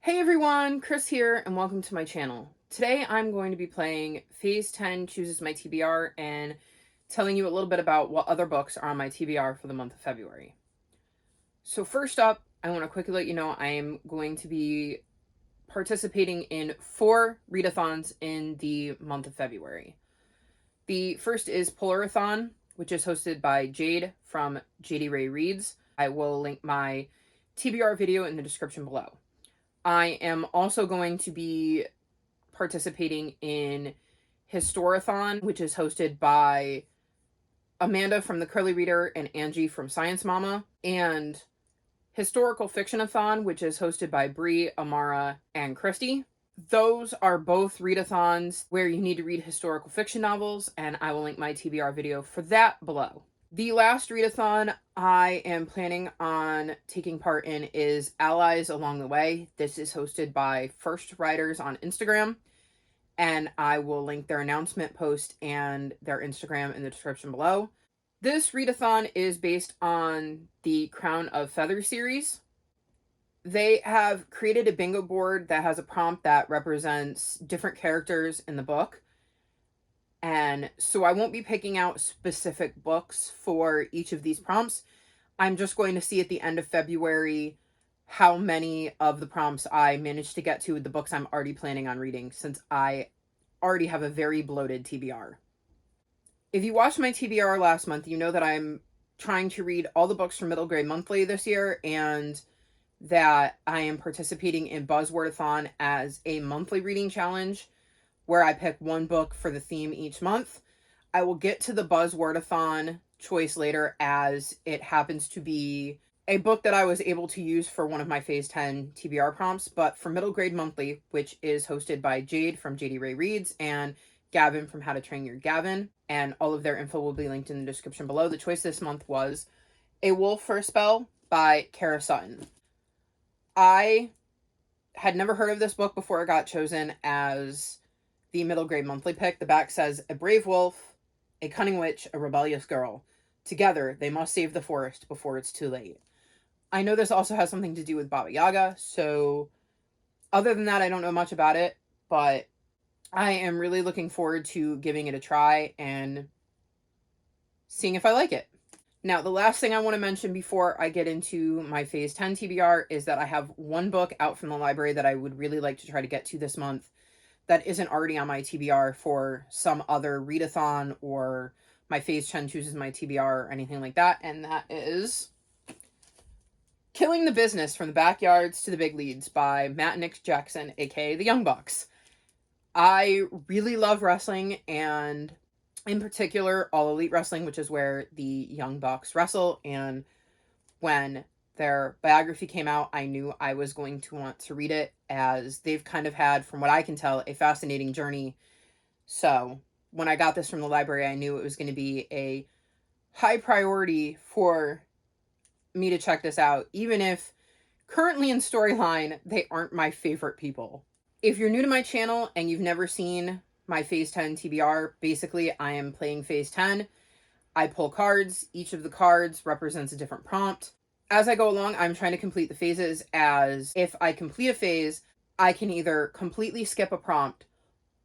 Hey everyone, Chris here, and welcome to my channel. Today I'm going to be playing Phase 10 Chooses My TBR and telling you a little bit about what other books are on my TBR for the month of February. So first up, I want to quickly let you know I am going to be participating in 4 readathons in the month of February. The first is Polarathon, which is hosted by Jade from JD Ray Reads. I will link my TBR video in the description below. I am also going to be participating in Historathon, which is hosted by Amanda from The Curly Reader and Angie from Science Mama, and Historical Fictionathon, which is hosted by Bree, Amara, and Christy. Those are both readathons where you need to read historical fiction novels, and I will link my TBR video for that below. The last readathon I am planning on taking part in is Allies Along the Way. This is hosted by First Writers on Instagram, and I will link their announcement post and their Instagram in the description below. This readathon is based on the Crown of Feather series. They have created a bingo board that has a prompt that represents different characters in the book. And so I won't be picking out specific books for each of these prompts. I'm just going to see at the end of February how many of the prompts I managed to get to with the books I'm already planning on reading, since I already have a very bloated TBR. If you watched my TBR last month, you know that I'm trying to read all the books from Middle Grade Monthly this year, and that I am participating in Buzzwordathon as a monthly reading challenge, where I pick one book for the theme each month. I will get to the Buzzwordathon choice later, as it happens to be a book that I was able to use for one of my Phase 10 TBR prompts. But for Middle Grade Monthly, which is hosted by Jade from JD Ray Reads and Gavin from How to Train Your Gavin, and all of their info will be linked in the description below, the choice this month was A Wolf for a Spell by Kara Sutton. I had never heard of this book before it got chosen as the Middle Grade Monthly pick. The back says, a brave wolf, a cunning witch, a rebellious girl. Together, they must save the forest before it's too late. I know this also has something to do with Baba Yaga, so other than that, I don't know much about it, but I am really looking forward to giving it a try and seeing if I like it. Now, the last thing I want to mention before I get into my Phase 10 TBR is that I have one book out from the library that I would really like to try to get to this month that isn't already on my TBR for some other readathon or my Phase 10 Chooses My TBR or anything like that, and that is Killing the Business from the Backyards to the Big Leads by Matt and Nick Jackson, aka the Young Bucks. I really love wrestling, and in particular, All Elite Wrestling, which is where the Young Bucks wrestle, and when their biography came out, I knew I was going to want to read it, as they've kind of had, from what I can tell, a fascinating journey. So when I got this from the library, I knew it was going to be a high priority for me to check this out, even if currently in storyline, they aren't my favorite people. If you're new to my channel and you've never seen my Phase 10 TBR, basically I am playing Phase 10. I pull cards. Each of the cards represents a different prompt. As I go along, I'm trying to complete the phases, as if I complete a phase, I can either completely skip a prompt,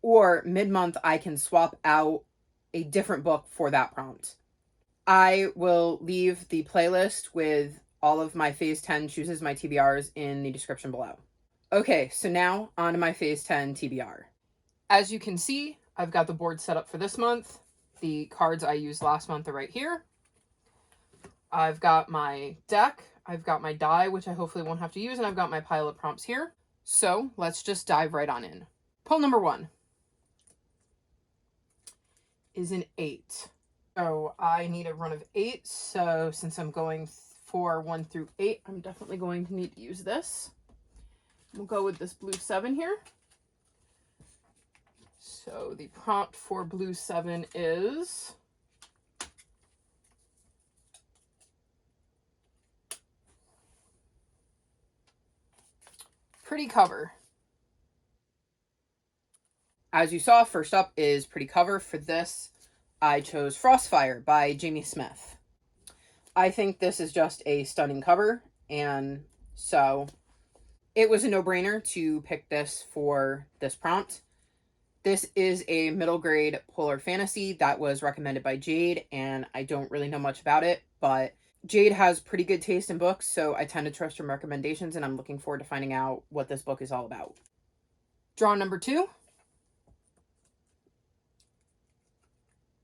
or mid-month I can swap out a different book for that prompt. I will leave the playlist with all of my Phase 10 Chooses My TBRs in the description below. Okay, so now on to my Phase 10 TBR. As you can see, I've got the board set up for this month. The cards I used last month are right here. I've got my deck, I've got my die, which I hopefully won't have to use, and I've got my pile of prompts here. So let's just dive right on in. Pull number 1 is an 8. So I need a run of 8, so since I'm going for 1 through 8, I'm definitely going to need to use this. We'll go with this blue 7 here. So the prompt for blue 7 is Pretty Cover. As you saw, first up is Pretty Cover. For this, I chose Frostfire by Jamie Smith. I think this is just a stunning cover, and so It was a no-brainer to pick this for this prompt. This is a middle grade polar fantasy that was recommended by Jade, and I don't really know much about it, but Jade has pretty good taste in books, so I tend to trust her recommendations, and I'm looking forward to finding out what this book is all about. Draw number 2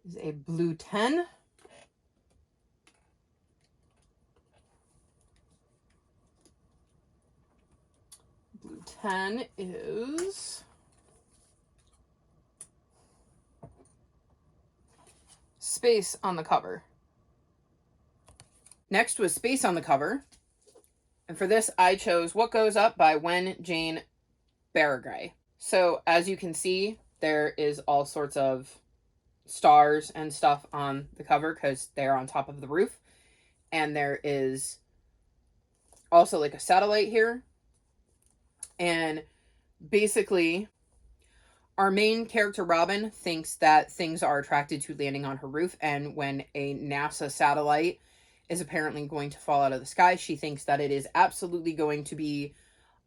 is a blue 10. Blue 10 is space on the cover. Next was space on the cover. And for this, I chose What Goes Up by Wen Jane Baragray. So as you can see, there is all sorts of stars and stuff on the cover because they're on top of the roof. And there is also like a satellite here. And basically, our main character, Robin, thinks that things are attracted to landing on her roof. And when a NASA satellite is apparently going to fall out of the sky, she thinks that it is absolutely going to be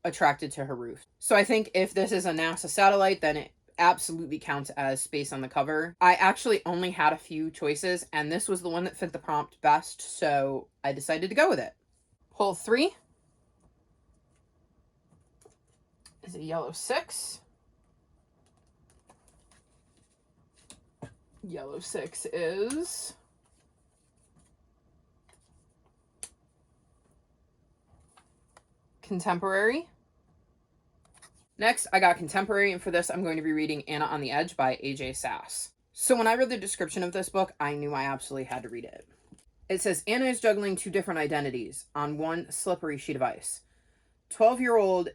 attracted to her roof. So I think if this is a NASA satellite, then it absolutely counts as space on the cover. I actually only had a few choices, and this was the one that fit the prompt best, so I decided to go with it. Pull 3 is a yellow 6. Yellow 6 is contemporary. Next, I got contemporary, and for this, I'm going to be reading Anna on the Edge by A.J. Sass. So when I read the description of this book, I knew I absolutely had to read it. It says, Anna is juggling 2 different identities on one slippery sheet of ice. 12-year-old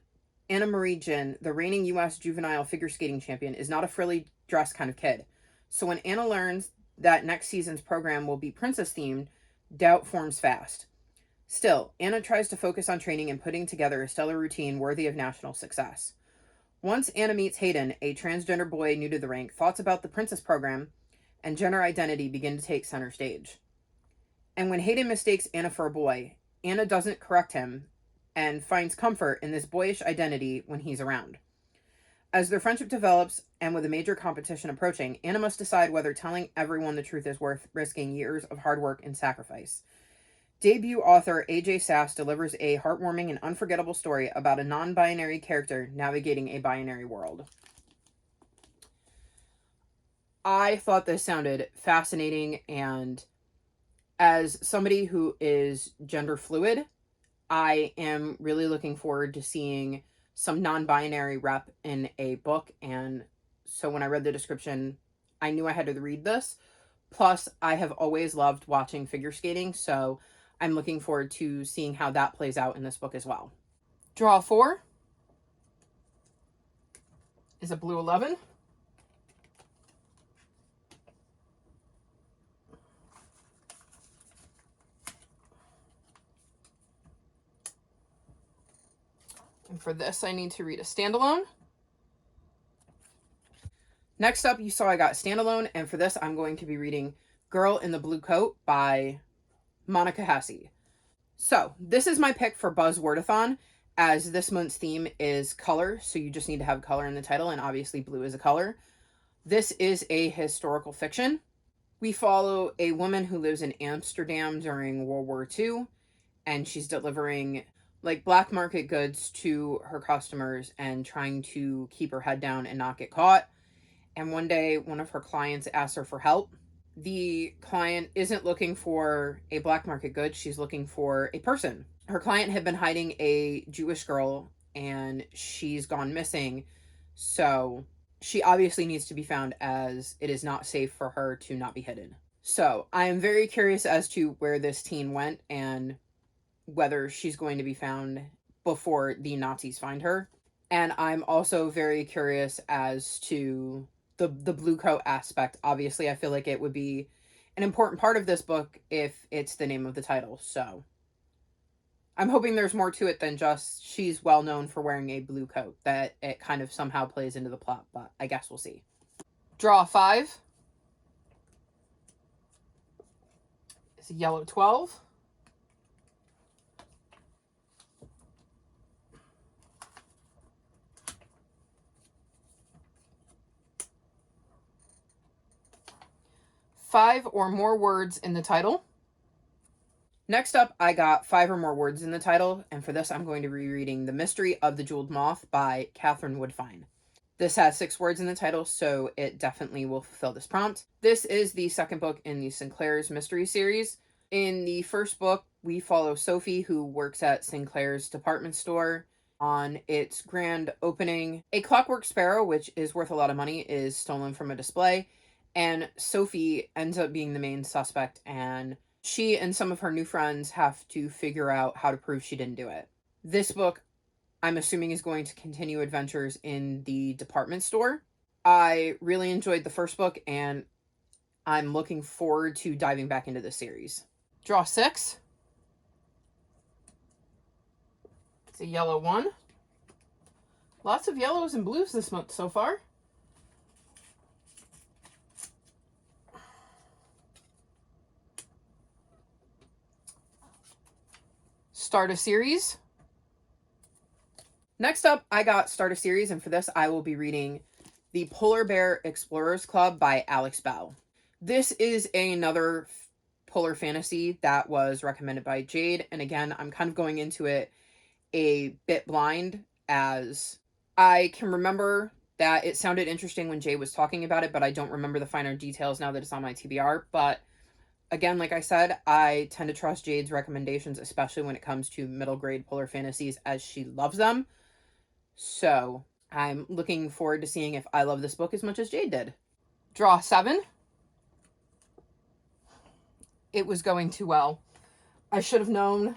Anna Marie Jin, the reigning U.S. juvenile figure skating champion, is not a frilly dress kind of kid. So when Anna learns that next season's program will be princess-themed, doubt forms fast. Still, Anna tries to focus on training and putting together a stellar routine worthy of national success. Once Anna meets Hayden, a transgender boy new to the rank, thoughts about the princess program and gender identity begin to take center stage. And when Hayden mistakes Anna for a boy, Anna doesn't correct him and finds comfort in this boyish identity when he's around. As their friendship develops, and with a major competition approaching, Anna must decide whether telling everyone the truth is worth risking years of hard work and sacrifice. Debut author A.J. Sass delivers a heartwarming and unforgettable story about a non-binary character navigating a binary world. I thought this sounded fascinating, and as somebody who is gender fluid, I am really looking forward to seeing some non-binary rep in a book, and so when I read the description, I knew I had to read this. Plus, I have always loved watching figure skating, so I'm looking forward to seeing how that plays out in this book as well. Draw 4 is a blue 11. And for this, I need to read a standalone. Next up, you saw I got standalone, and for this, I'm going to be reading Girl in the Blue Coat by Monica Hesse. So, this is my pick for Buzzwordathon, as this month's theme is color, so you just need to have color in the title, and obviously blue is a color. This is a historical fiction. We follow a woman who lives in Amsterdam during World War II, and she's delivering like black market goods to her customers and trying to keep her head down and not get caught. And one day, one of her clients asks her for help. The client isn't looking for a black market good, she's looking for a person. Her client had been hiding a Jewish girl, and she's gone missing, so she obviously needs to be found, as it is not safe for her to not be hidden. So I am very curious as to where this teen went and whether she's going to be found before the Nazis find her. And I'm also very curious as to the blue coat aspect. Obviously, I feel like it would be an important part of this book if it's the name of the title. So I'm hoping there's more to it than just she's well known for wearing a blue coat, that it kind of somehow plays into the plot, but I guess we'll see. Draw 5 is a yellow 12. 5 or more words in the title. Next up, I got 5 or more words in the title, and for this I'm going to be reading The Mystery of the Jeweled Moth by Catherine Woodfine. This has 6 words in the title, so it definitely will fulfill this prompt. This is the second book in the Sinclair's mystery series. In the first book, we follow Sophie, who works at Sinclair's department store. On its grand opening, a clockwork sparrow, which is worth a lot of money, is stolen from a display, and Sophie ends up being the main suspect, and she and some of her new friends have to figure out how to prove she didn't do it. This book, I'm assuming, is going to continue adventures in the department store. I really enjoyed the first book, and I'm looking forward to diving back into the series. Draw 6. It's a yellow 1. Lots of yellows and blues this month so far. Start a series. Next up, I got Start a Series, and for this I will be reading The Polar Bear Explorers Club by Alex Bell. This is another polar fantasy that was recommended by Jade, and again, I'm kind of going into it a bit blind, as I can remember that it sounded interesting when Jade was talking about it, but I don't remember the finer details now that it's on my TBR. But again, like I said, I tend to trust Jade's recommendations, especially when it comes to middle grade polar fantasies, as she loves them. So I'm looking forward to seeing if I love this book as much as Jade did. Draw 7. It was going too well. I should have known.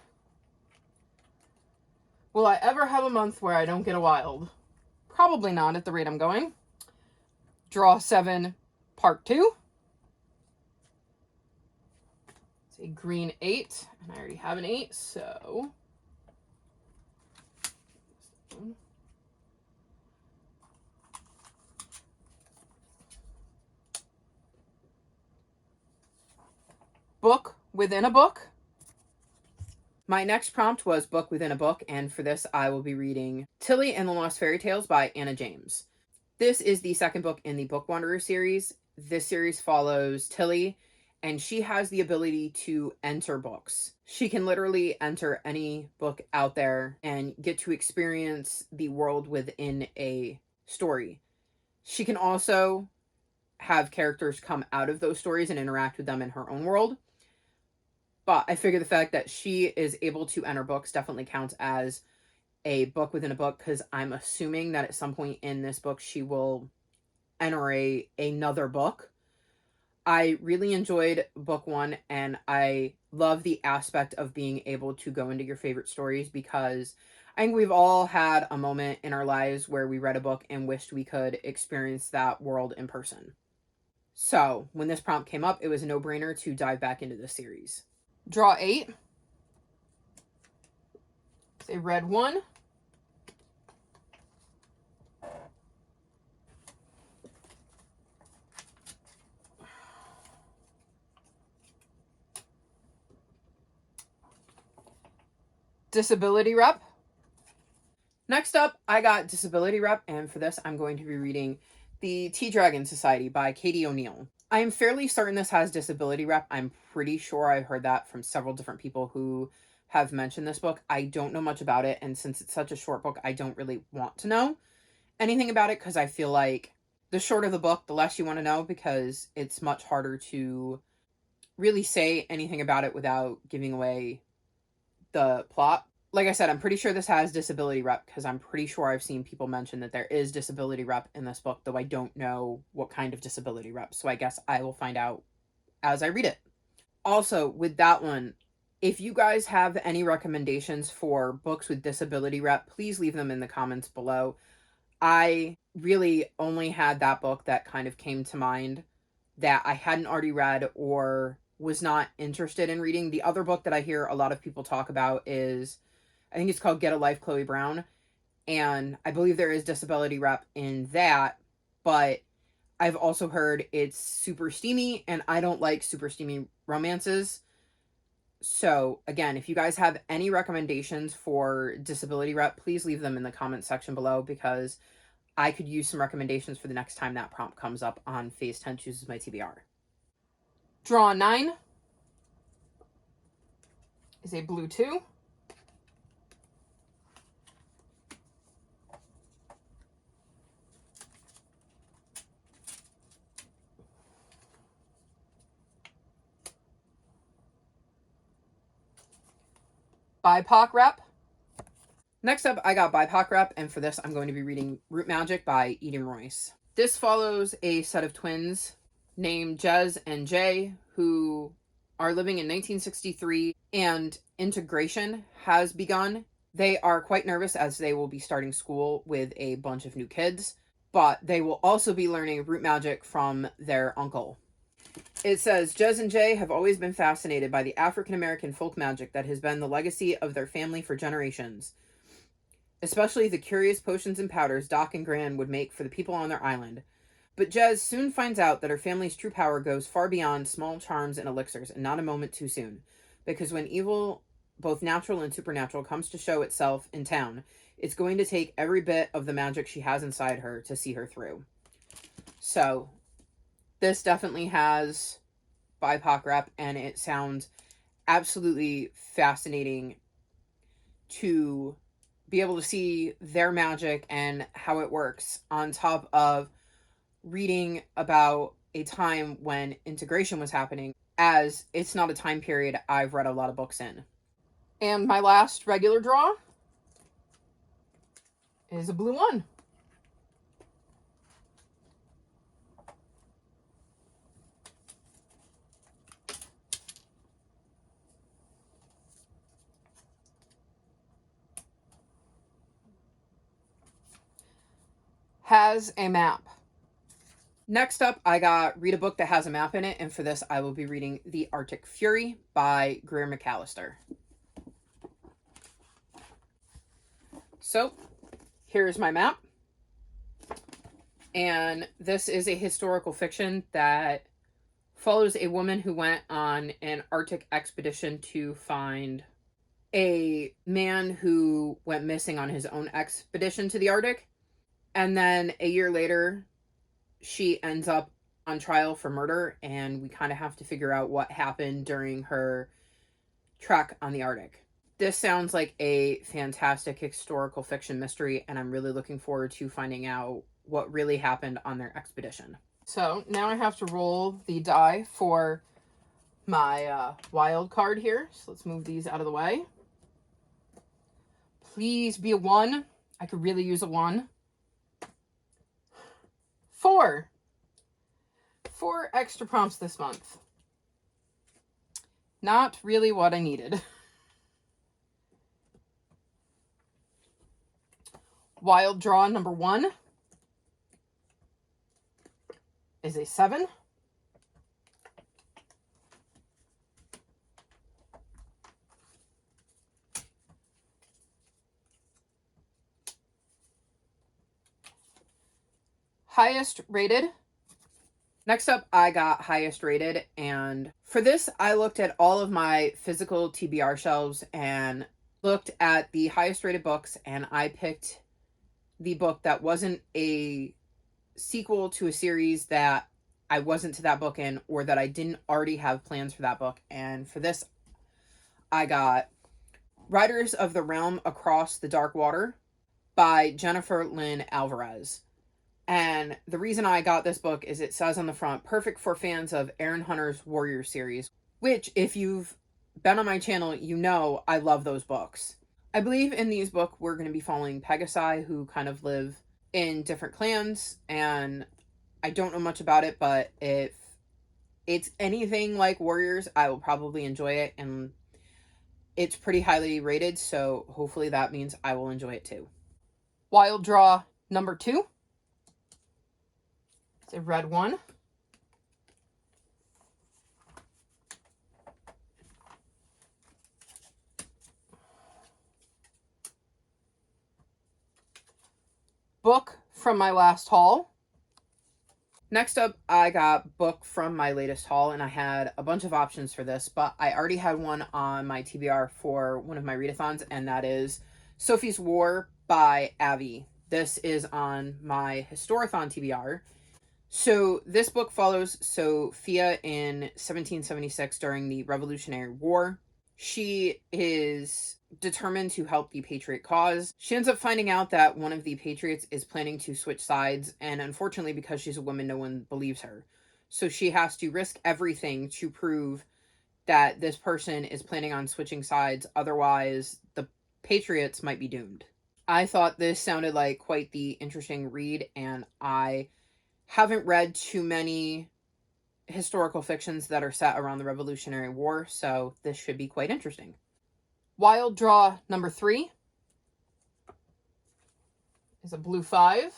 Will I ever have a month where I don't get a wild? Probably not at the rate I'm going. Draw 7, part 2. It's a green 8, and I already have an 8, so... Book within a book. My next prompt was book within a book, and for this I will be reading Tilly and the Lost Fairy Tales by Anna James. This is the second book in the Book Wanderer series. This series follows Tilly, and she has the ability to enter books. She can literally enter any book out there and get to experience the world within a story. She can also have characters come out of those stories and interact with them in her own world. But I figure the fact that she is able to enter books definitely counts as a book within a book, because I'm assuming that at some point in this book she will enter another book. I really enjoyed book 1, and I love the aspect of being able to go into your favorite stories, because I think we've all had a moment in our lives where we read a book and wished we could experience that world in person. So when this prompt came up, it was a no-brainer to dive back into this series. Draw 8. It's a red 1. Disability Rep. Next up, I got Disability Rep, and for this I'm going to be reading The Tea Dragon Society by Katie O'Neill. I am fairly certain this has Disability Rep. I'm pretty sure I've heard that from several different people who have mentioned this book. I don't know much about it, and since it's such a short book, I don't really want to know anything about it, because I feel like the shorter the book, the less you want to know, because it's much harder to really say anything about it without giving away the plot. Like I said, I'm pretty sure this has Disability Rep, because I'm pretty sure I've seen people mention that there is Disability Rep in this book, though I don't know what kind of Disability Rep, so I guess I will find out as I read it. Also, with that one, if you guys have any recommendations for books with Disability Rep, please leave them in the comments below. I really only had that book that kind of came to mind that I hadn't already read or was not interested in reading. The other book that I hear a lot of people talk about is, I think it's called Get a Life, Chloe Brown, and I believe there is Disability Rep in that, but I've also heard it's super steamy, and I don't like super steamy romances. So again, if you guys have any recommendations for Disability Rep, please leave them in the comment section below, because I could use some recommendations for the next time that prompt comes up on Phase 10 Chooses My TBR. Draw 9 is a blue 2. BIPOC rep. Next up, I got BIPOC rep, and for this, I'm going to be reading Root Magic by Eden Royce. This follows a set of twins named Jez and Jay who are living in 1963, and integration has begun. They are quite nervous as they will be starting school with a bunch of new kids, but they will also be learning root magic from their uncle. It says, Jez and Jay have always been fascinated by the African-American folk magic that has been the legacy of their family for generations, especially the curious potions and powders Doc and Gran would make for the people on their island. But Jez soon finds out that her family's true power goes far beyond small charms and elixirs, and not a moment too soon. Because when evil, both natural and supernatural, comes to show itself in town, it's going to take every bit of the magic she has inside her to see her through. So, this definitely has BIPOC rep, and it sounds absolutely fascinating to be able to see their magic and how it works, on top of reading about a time when integration was happening, as it's not a time period I've read a lot of books in. And my last regular draw is a blue 1. Has a map. Next up, I got read a book that has a map in it, and for this, I will be reading The Arctic Fury by Greer McAllister. So, here's my map. And this is a historical fiction that follows a woman who went on an Arctic expedition to find a man who went missing on his own expedition to the Arctic. And then a year later, she ends up on trial for murder, and we kind of have to figure out what happened during her trek on the Arctic. This sounds like a fantastic historical fiction mystery, and I'm really looking forward to finding out what really happened on their expedition. So now I have to roll the die for my wild card here. So let's move these out of the way. Please be a 1. I could really use a 1. 4 extra prompts this month. Not really what I needed. Wild draw number 1 is a 7. Highest rated. Next up, I got highest rated, and for this, I looked at all of my physical TBR shelves and looked at the highest rated books, and I picked the book that wasn't a sequel to a series that I wasn't to that book in, or that I didn't already have plans for that book. And for this, I got Riders of the Realm Across the Dark Water by Jennifer Lynn Alvarez. And the reason I got this book is it says on the front, perfect for fans of Aaron Hunter's Warrior series, which, if you've been on my channel, you know I love those books. I believe in these books we're going to be following Pegasi, who kind of live in different clans, and I don't know much about it, but if it's anything like Warriors, I will probably enjoy it, and it's pretty highly rated, so hopefully that means I will enjoy it too. Wild draw number 2. It's a red 1. Book from my last haul. Next up, I got book from my latest haul, and I had a bunch of options for this, but I already had one on my TBR for one of my readathons, and that is Sophie's War by Avi. This is on my Historathon TBR. So this book follows Sophia in 1776 during the Revolutionary War. She is determined to help the Patriot cause. She ends up finding out that one of the Patriots is planning to switch sides, and unfortunately, because she's a woman, no one believes her. So she has to risk everything to prove that this person is planning on switching sides, otherwise, the Patriots might be doomed. I thought this sounded like quite the interesting read, and I haven't read too many historical fictions that are set around the Revolutionary War, so this should be quite interesting. Wild Draw number 3 is a blue 5.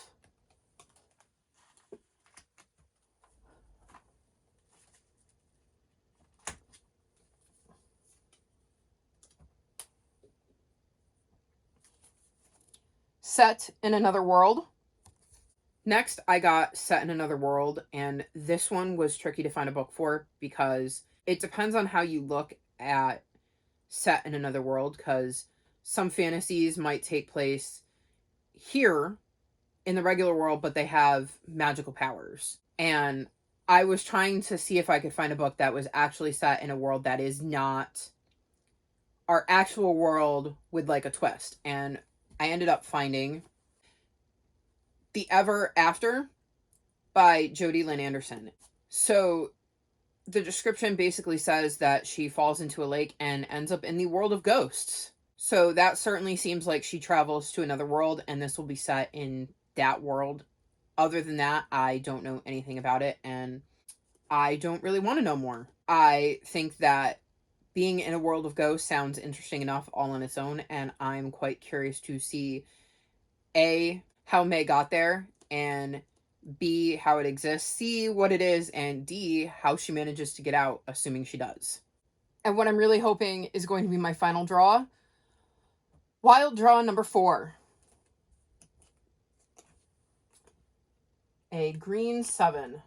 Set in Another World. Next, I got Set in Another World, and this one was tricky to find a book for because it depends on how you look at Set in Another World, because some fantasies might take place here in the regular world, but they have magical powers. And I was trying to see if I could find a book that was actually set in a world that is not our actual world with like a twist. And I ended up finding The Ever After by Jodi Lynn Anderson. So the description basically says that she falls into a lake and ends up in the world of ghosts. So that certainly seems like she travels to another world, and this will be set in that world. Other than that, I don't know anything about it, and I don't really want to know more. I think that being in a world of ghosts sounds interesting enough all on its own, and I'm quite curious to see A, how May got there, and B, how it exists, C, what it is, and D, how she manages to get out, assuming she does. And what I'm really hoping is going to be my final draw. Wild Draw number 4. A green 7.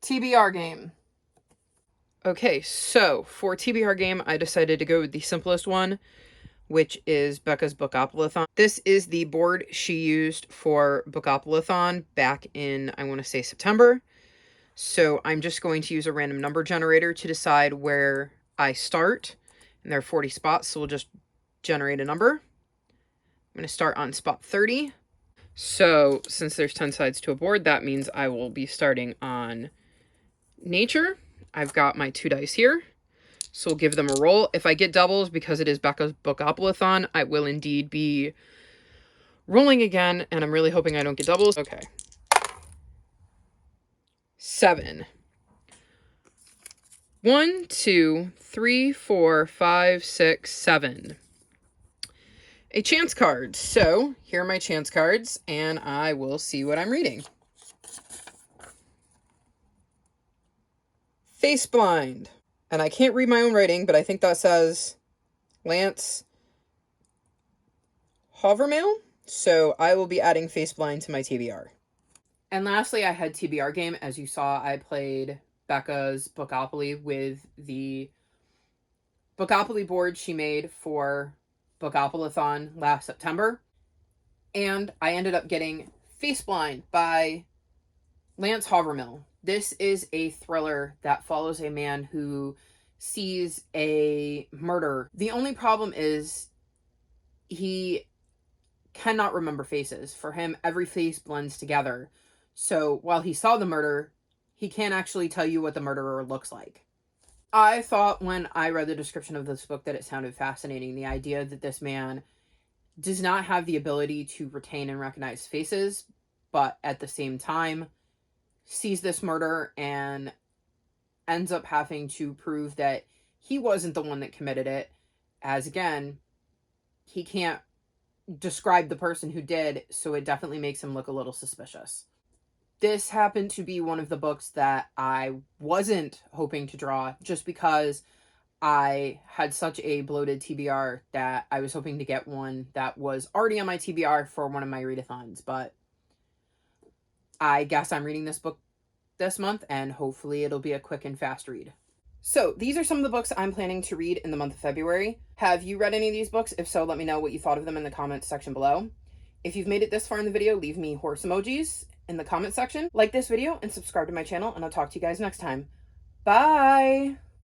TBR game. Okay, so for TBR game, I decided to go with the simplest one, which is Becca's Bookopolython. This is the board she used for Bookopolython back in, I want to say, September. So I'm just going to use a random number generator to decide where I start. And there are 40 spots, so we'll just generate a number. I'm going to start on spot 30. So since there's 10 sides to a board, that means I will be starting on nature. I've got my 2 dice here, so we'll give them a roll. If I get doubles, because it is Becca's Bookopolython, I will indeed be rolling again, and I'm really hoping I don't get doubles. Okay. 7. 1, 2, 3, 4, 5, 6, 7. A chance card. So here are my chance cards, and I will see what I'm reading. Face Blind. And I can't read my own writing, but I think that says Lance Hovermail. So I will be adding Face Blind to my TBR. And lastly, I had TBR game. As you saw, I played Becca's Bookopoly with the Bookopoly board she made for Bookopolython last September. And I ended up getting Face Blind by Lance Hovermill. This is a thriller that follows a man who sees a murder. The only problem is he cannot remember faces. For him, every face blends together. So while he saw the murder, he can't actually tell you what the murderer looks like. I thought when I read the description of this book that it sounded fascinating. The idea that this man does not have the ability to retain and recognize faces, but at the same time sees this murder and ends up having to prove that he wasn't the one that committed it, as again, he can't describe the person who did, so it definitely makes him look a little suspicious. This happened to be one of the books that I wasn't hoping to draw, just because I had such a bloated TBR that I was hoping to get one that was already on my TBR for one of my readathons, but I guess I'm reading this book this month, and hopefully it'll be a quick and fast read. So these are some of the books I'm planning to read in the month of February. Have you read any of these books? If so, let me know what you thought of them in the comments section below. If you've made it this far in the video, leave me horse emojis in the comment section. Like this video and subscribe to my channel, and I'll talk to you guys next time. Bye!